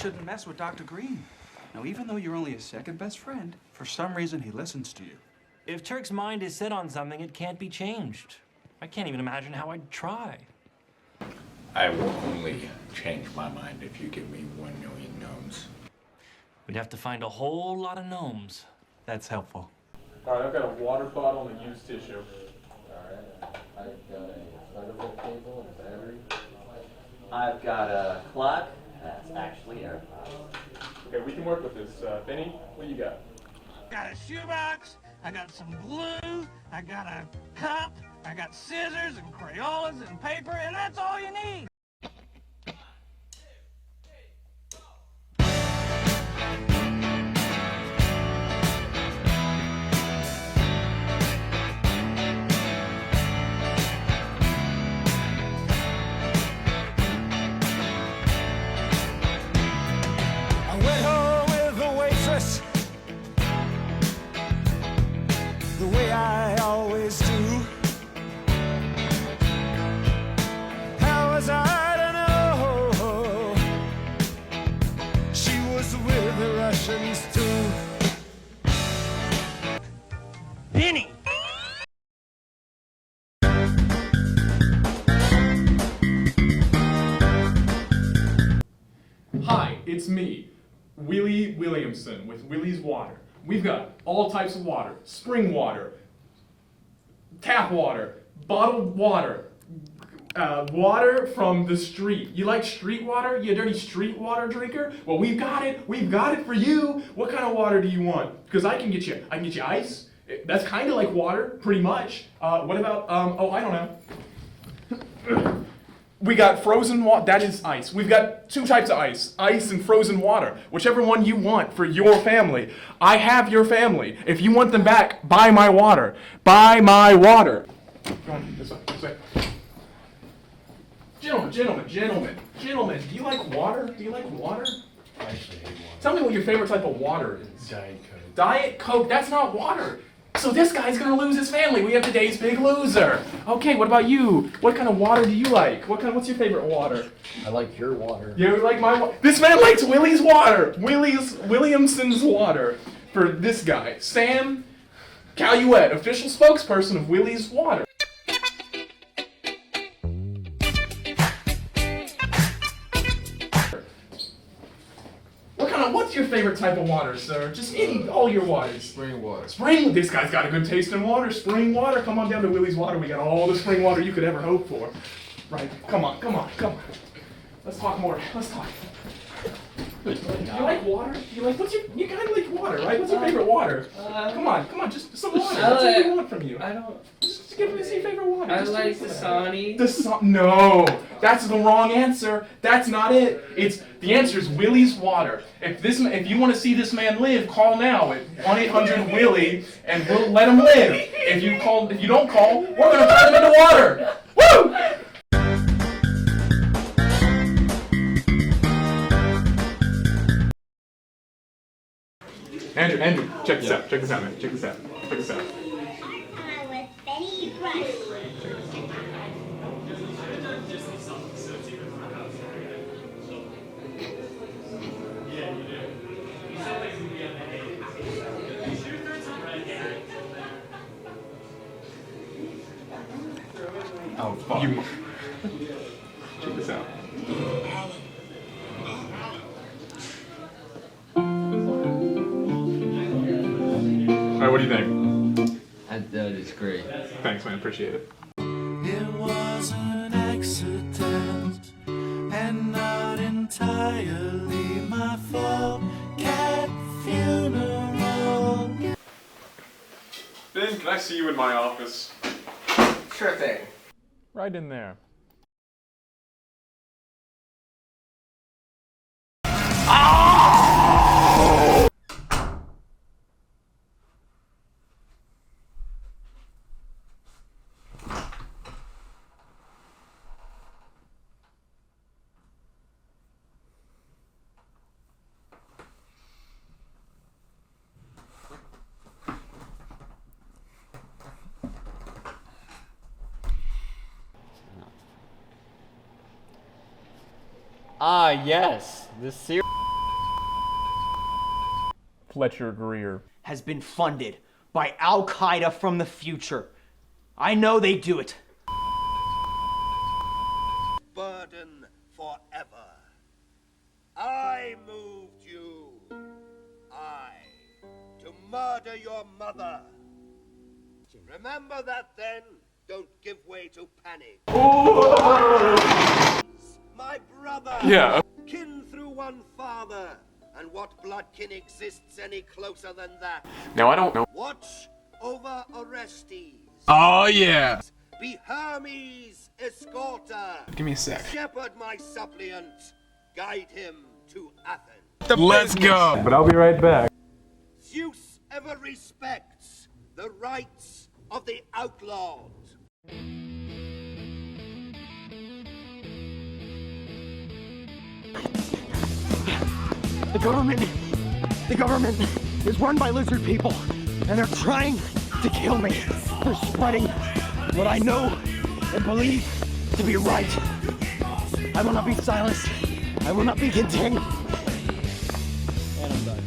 shouldn't mess with Dr. Green. Now, even though you're only his second best friend, for some reason he listens to you. If Turk's mind is set on something, it can't be changed. I can't even imagine how I'd try. I will only change my mind if you give me 1 million gnomes. We'd have to find a whole lot of gnomes. That's helpful. All right, I've got a water bottle and a used tissue. Alright, I've got a thunderbolt cable and a battery. I've got a clock that's actually AirPods. Okay, we can work with this. Benny, what do you got? Got a shoebox, I got some glue, I got a cup, I got scissors and Crayolas and paper, and that's all you need. I went home with the waitress, the way I always do. How was I to know she was with the Russians too? Penny! Hi, it's me, Willie Williamson with Willie's Water. We've got all types of water: spring water, tap water, bottled water, water from the street. You like street water? You a dirty street water drinker? Well, we've got it. We've got it for you. What kind of water do you want? Because I can get you ice. That's kind of like water, pretty much. What about oh, I don't know. We got frozen water. That is ice. We've got 2 types of ice and frozen water. Whichever one you want for your family. I have your family. If you want them back, buy my water. Buy my water. Go on, this way, this way. Gentlemen, do you like water? Do you like water? I actually hate water. Tell me what your favorite type of water is. Diet Coke. Diet Coke, that's not water. So this guy's gonna lose his family. We have today's big loser. Okay, what about you? What kind of water do you like? What's your favorite water? I like your water. You like my water? This man likes Willie's water. Williamson's water. For this guy, Sam Caluette, official spokesperson of Willie's Water. What's your favorite type of water, sir? Just all your waters. Spring water. Spring, this guy's got a good taste in water. Spring water, come on down to Willie's Water. We got all the spring water you could ever hope for. Right, come on. Let's talk more, let's talk. You like water? You kind of like water, right? What's your favorite water? Come on, just some water. That's what we want from you. I don't. Just give me your favorite water. I Just like give me Dasani. No, that's the wrong answer. That's not it. The answer is Willie's Water. If you want to see this man live, call now at 1-800-WILLIE and we'll let him live. If you don't call, we're gonna turn him into water. Woo! Andrew, check this out. Check this out, man. Check this out. I'm with Benny Brush. Oh, fuck. Check this out. Alright, what do you think? That is great. Thanks, man. Appreciate it. It was an accident and not entirely my fault. Cat funeral. Ben, can I see you in my office? Sure thing. Right in there. Ah, yes, the cereal. Fletcher Greer. Has been funded by Al Qaeda from the future. I know they do it. Burden forever. I moved you. To murder your mother. Remember that then. Don't give way to panic. My brother. Yeah. Kin through one father. And what blood kin exists any closer than that? Now I don't know. Watch over Orestes. Oh yeah. Be Hermes' escorter. Give me a sec. Shepherd my suppliant. Guide him to Athens. Let's go. But I'll be right back. Zeus ever respects the rights of the outlawed. The government is run by lizard people, and they're trying to kill me. They're spreading what I know and believe to be right. I will not be silenced. I will not be contained. And I'm done.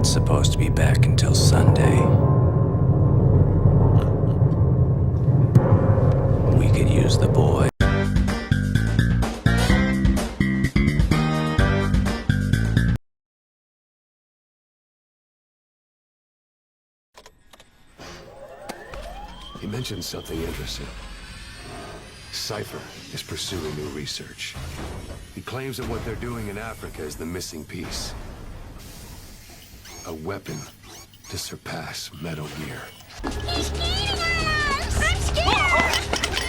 Supposed to be back until Sunday. We could use the boy. He mentioned something interesting. Cypher is pursuing new research. He claims that what they're doing in Africa is the missing piece. A weapon to surpass Metal Gear. I'm scared!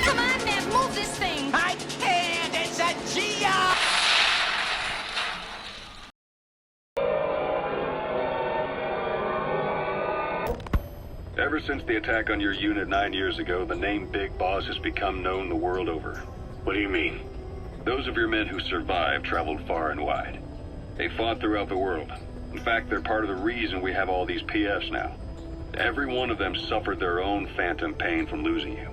Come on, man, move this thing! I can't! It's a Gia! Ever since the attack on your unit 9 years ago, the name Big Boss has become known the world over. What do you mean? Those of your men who survived traveled far and wide. They fought throughout the world. In fact, they're part of the reason we have all these PFs now. Every one of them suffered their own phantom pain from losing you.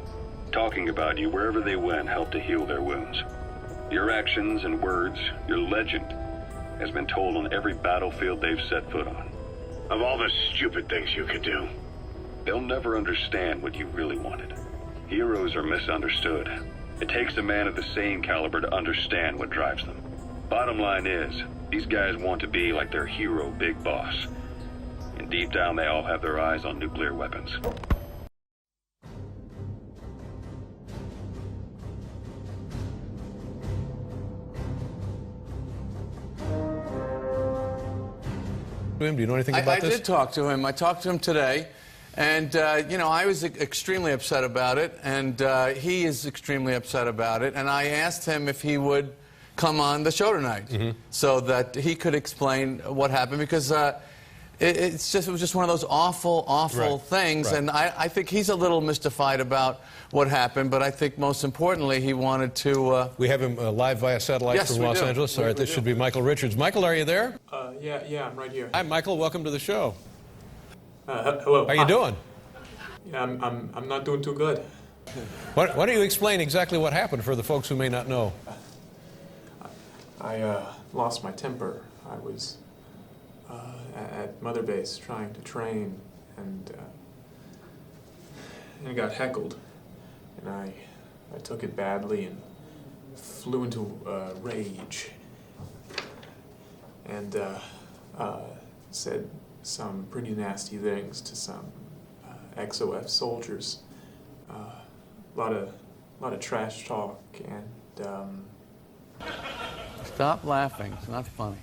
Talking about you wherever they went helped to heal their wounds. Your actions and words, your legend, has been told on every battlefield they've set foot on. Of all the stupid things you could do, they'll never understand what you really wanted. Heroes are misunderstood. It takes a man of the same caliber to understand what drives them. Bottom line is, these guys want to be like their hero, Big Boss. And deep down, they all have their eyes on nuclear weapons. Do you know anything about this? I did talk to him. I talked to him today. And, you know, I was extremely upset about it. And he is extremely upset about it. And I asked him if he would come on the show tonight so that he could explain what happened, because it was just one of those awful things. And I think he's a little mystified about what happened, but I think most importantly he wanted to... we have him live via satellite from Los Angeles. All right, this should be Michael Richards. Michael, are you there? Yeah, I'm right here. Hi, Michael. Welcome to the show. Hello. How are you doing? Yeah, I'm not doing too good. Why don't you explain exactly what happened for the folks who may not know? I lost my temper. I was at Mother Base trying to train, and I got heckled, and I took it badly and flew into rage, and said some pretty nasty things to some XOF soldiers. A lot of trash talk, and Stop laughing. It's not funny.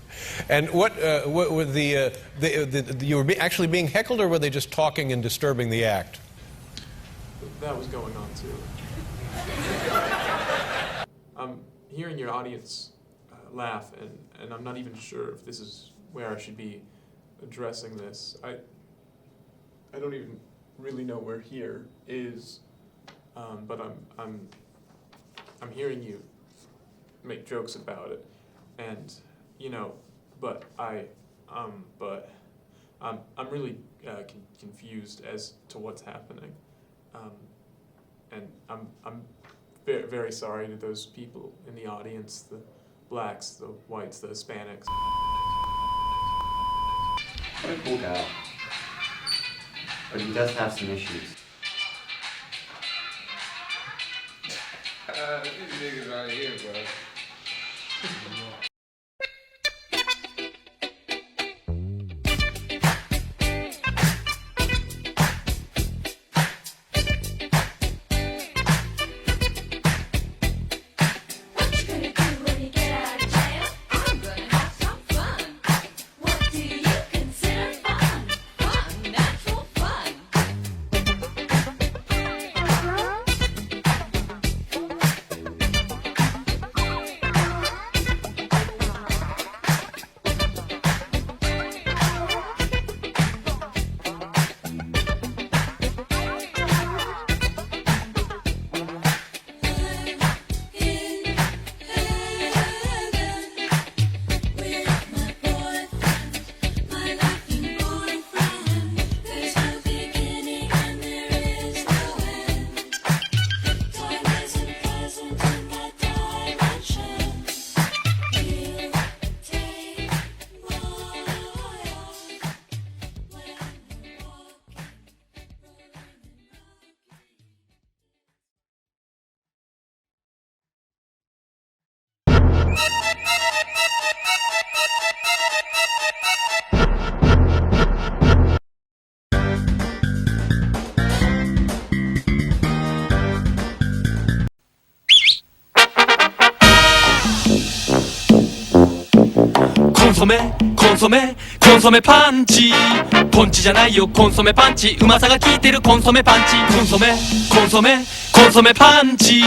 And what were you were actually being heckled, or were they just talking and disturbing the act? that was going on too. I'm hearing your audience laugh, and I'm not even sure if this is where I should be addressing this. I don't even really know where here is, but I'm hearing you make jokes about it, and you know, but I'm really confused as to what's happening, and I'm very, very sorry to those people in the audience, the blacks, the whites, the Hispanics. What a cool guy. But he does have some issues. These niggas out here, bro.コンソメパンチポンチじゃないよコンソメパンチうまさが効いてるコンソメパンチコンソメパンチ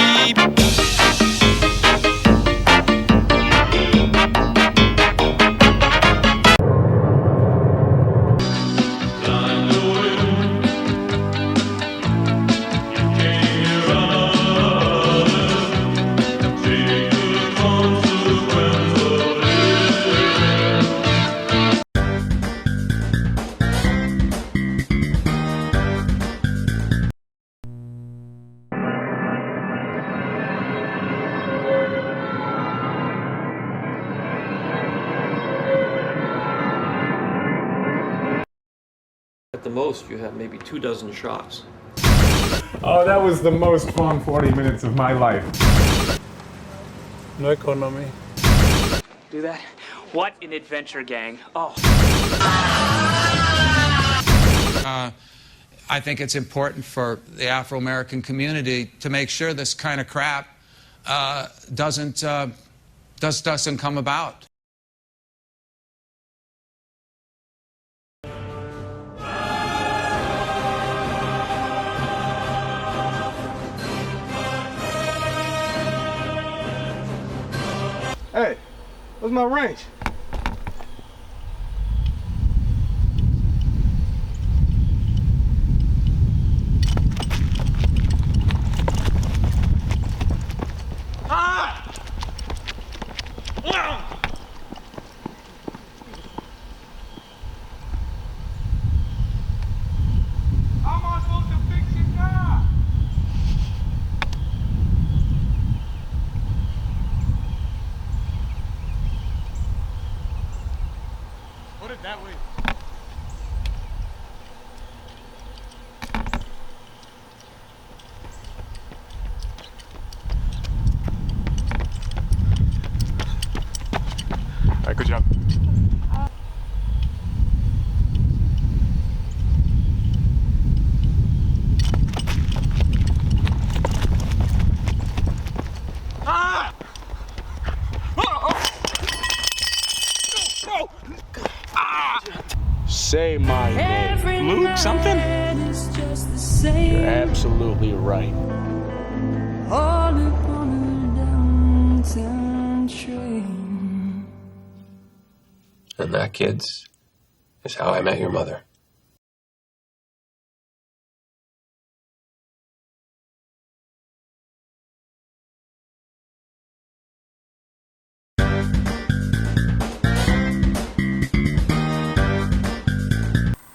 At the most, you have maybe 24 shots. Oh, that was the most fun 40 minutes of my life. No economy. Do that? What an adventure, gang. Oh. I think it's important for the Afro-American community to make sure this kind of crap doesn't come about. Hey, where's my range? Say my name. Luke something? You're absolutely right. All upon a downtown train. And that, kids, is how I met your mother.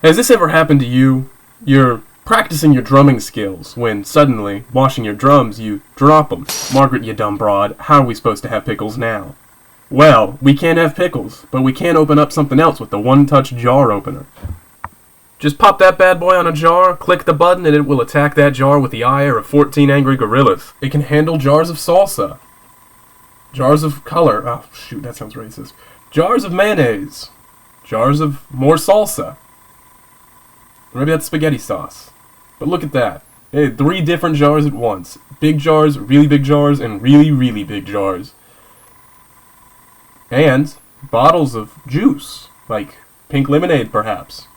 Has this ever happened to you? You're practicing your drumming skills when suddenly, washing your drums, you drop them. Margaret, you dumb broad, how are we supposed to have pickles now? Well, we can't have pickles, but we can open up something else with the one-touch jar opener. Just pop that bad boy on a jar, click the button, and it will attack that jar with the ire of 14 angry gorillas. It can handle jars of salsa. Jars of color. Oh, shoot, that sounds racist. Jars of mayonnaise. Jars of more salsa. Maybe that's spaghetti sauce. But look at that. They had 3 different jars at once. Big jars, really big jars, and really, really big jars. And bottles of juice. Like pink lemonade, perhaps.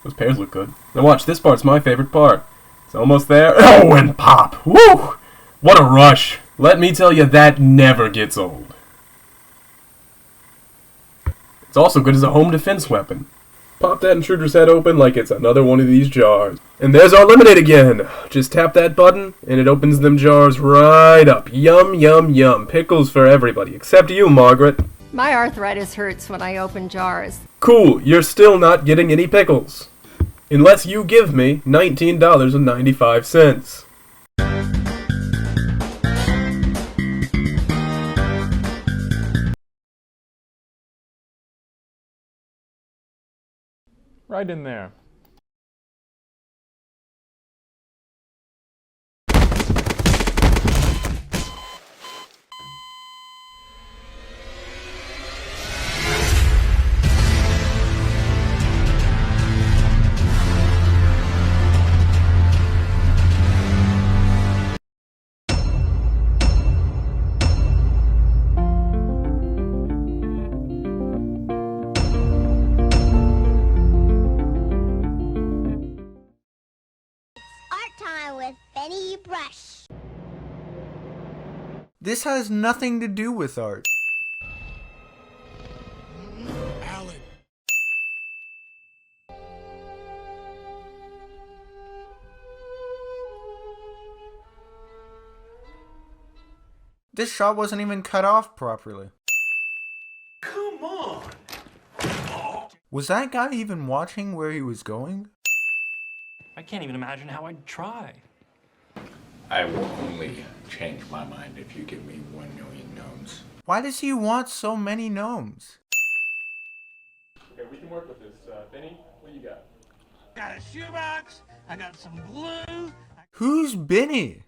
Those pears look good. Now watch, this part's my favorite part. It's almost there. Oh, and pop! Woo! What a rush! Let me tell you, that never gets old. It's also good as a home defense weapon. Pop that intruder's head open like it's another one of these jars. And there's our lemonade again! Just tap that button, and it opens them jars right up. Yum, yum, yum. Pickles for everybody, except you, Margaret. My arthritis hurts when I open jars. Cool, you're still not getting any pickles. Unless you give me $19.95. Right in there. Brush. This has nothing to do with art. Alan. This shot wasn't even cut off properly. Come on. Was that guy even watching where he was going? I can't even imagine how I'd try. I will only change my mind if you give me 1 million gnomes. Why does he want so many gnomes? Okay, we can work with this. Benny, what you got? Got a shoebox, I got some glue. Who's Benny?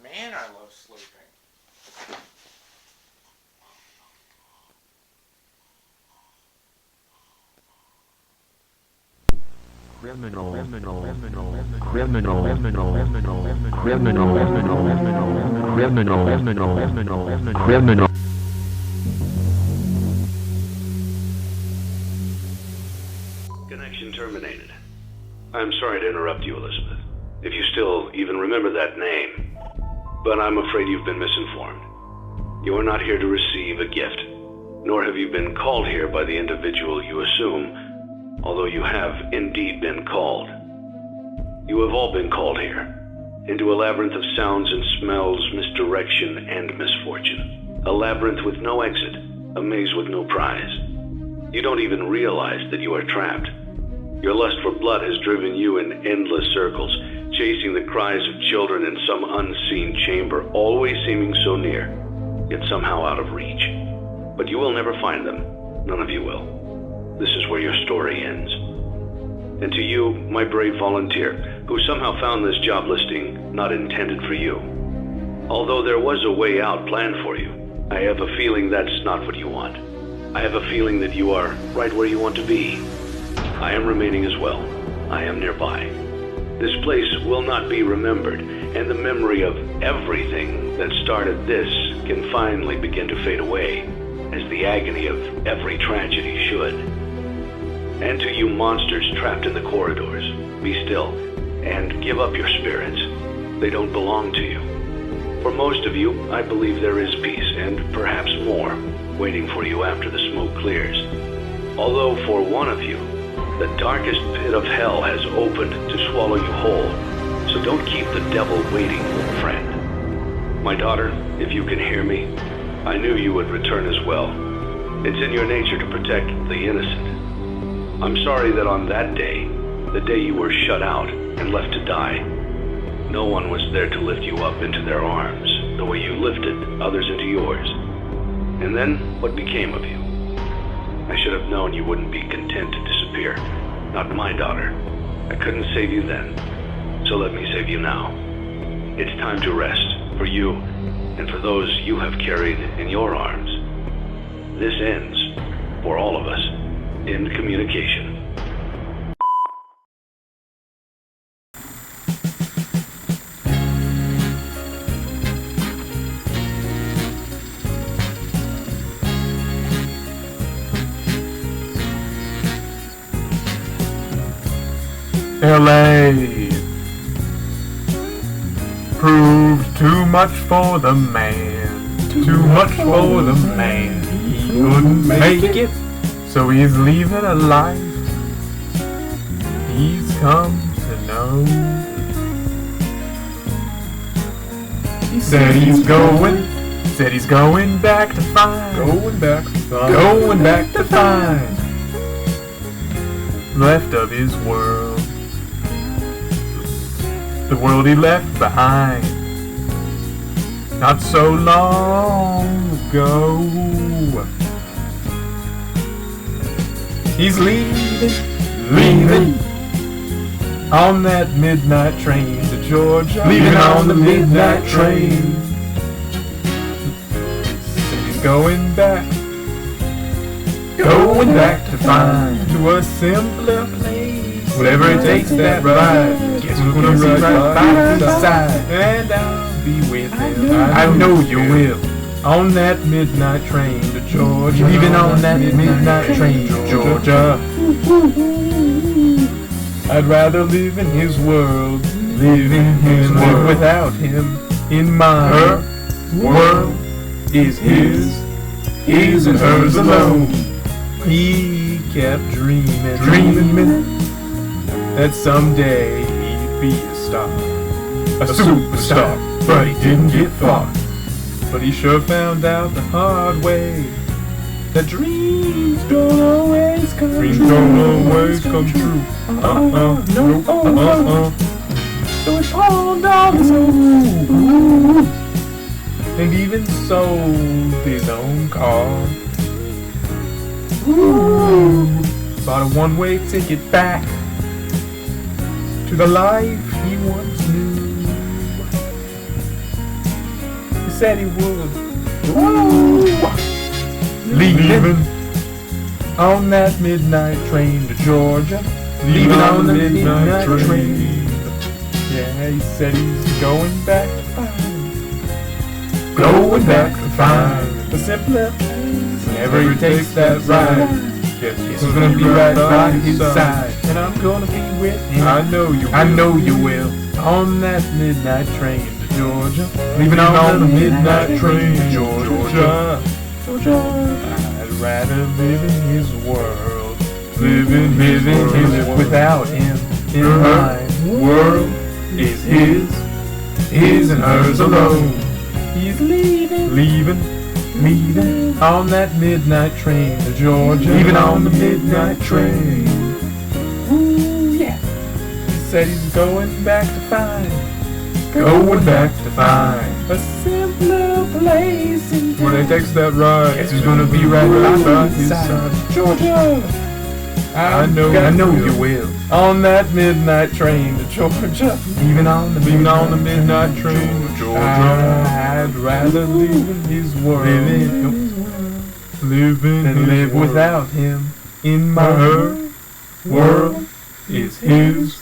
Man, I love sleeping. Criminal. Connection terminated. I'm sorry to interrupt you, Elizabeth, if you still even remember that name. But I'm afraid you've been misinformed. You are not here to receive a gift, nor have you been called here by the individual you assume, although you have indeed been called. You have all been called here, into a labyrinth of sounds and smells, misdirection, and misfortune. A labyrinth with no exit, a maze with no prize. You don't even realize that you are trapped. Your lust for blood has driven you in endless circles, chasing the cries of children in some unseen chamber, always seeming so near, yet somehow out of reach. But you will never find them. None of you will. This is where your story ends. And to you, my brave volunteer, who somehow found this job listing not intended for you. Although there was a way out planned for you, I have a feeling that's not what you want. I have a feeling that you are right where you want to be. I am remaining as well. I am nearby. This place will not be remembered, And the memory of everything that started this can finally begin to fade away, as the agony of every tragedy should. And to you monsters trapped in the corridors, be still and give up your spirits. They don't belong to you. For most of you, I believe there is peace, and perhaps more, waiting for you after the smoke clears. Although for one of you, the darkest pit of hell has opened to swallow you whole. So don't keep the devil waiting, friend. My daughter, if you can hear me, I knew you would return as well. It's in your nature to protect the innocent. I'm sorry that on that day, the day you were shut out and left to die, no one was there to lift you up into their arms, the way you lifted others into yours. And then, what became of you? I should have known you wouldn't be content to disappear. Not my daughter. I couldn't save you then, so let me save you now. It's time to rest, for you, and for those you have carried in your arms. This ends, for all of us, in communication. LA proved too much for the man, too much for the man. He couldn't make it, so he's leaving a life he's come to know. He said he's going back to find, going back to find left of his world. The world he left behind not so long ago. He's leaving on that midnight train to Georgia. Leaving on the midnight train. So he's going back to find to a simpler place. Whatever it takes that ride, guess we're gonna be right by his side, and I'll be with him. I know you will. On that midnight train to Georgia. Leaving on that midnight train to Georgia. I'd rather live in his world, live without him. In my world is his and hers alone. He kept dreaming that someday he'd be a star, a superstar, but he didn't get far. But he sure found out the hard way that dreams don't always come true. So he pawned down his own, and even sold his own car. Bought a one-way ticket back to the life he once knew. He said he would. Leaving on that midnight train to Georgia. Leaving on the midnight train. Yeah, he said he's going back to find a simpler place. Whenever he takes that ride, guess he's gonna be right by his side, and I'm gonna be with him. I know you will. On that midnight train to Georgia. Leaving on the midnight train to Georgia. I'd rather live in his world, live without him. In my world is his and hers alone. He's leaving on that midnight train to Georgia. Leaving on the midnight train. Ooh, yeah. He said he's going back to find a simpler place in town. When he takes that ride, guess he's gonna be right by his side. Georgia, I know you will. On that midnight train to Georgia. Leaving on the midnight train to Georgia. I'd rather live in his world, live without him. In my world is his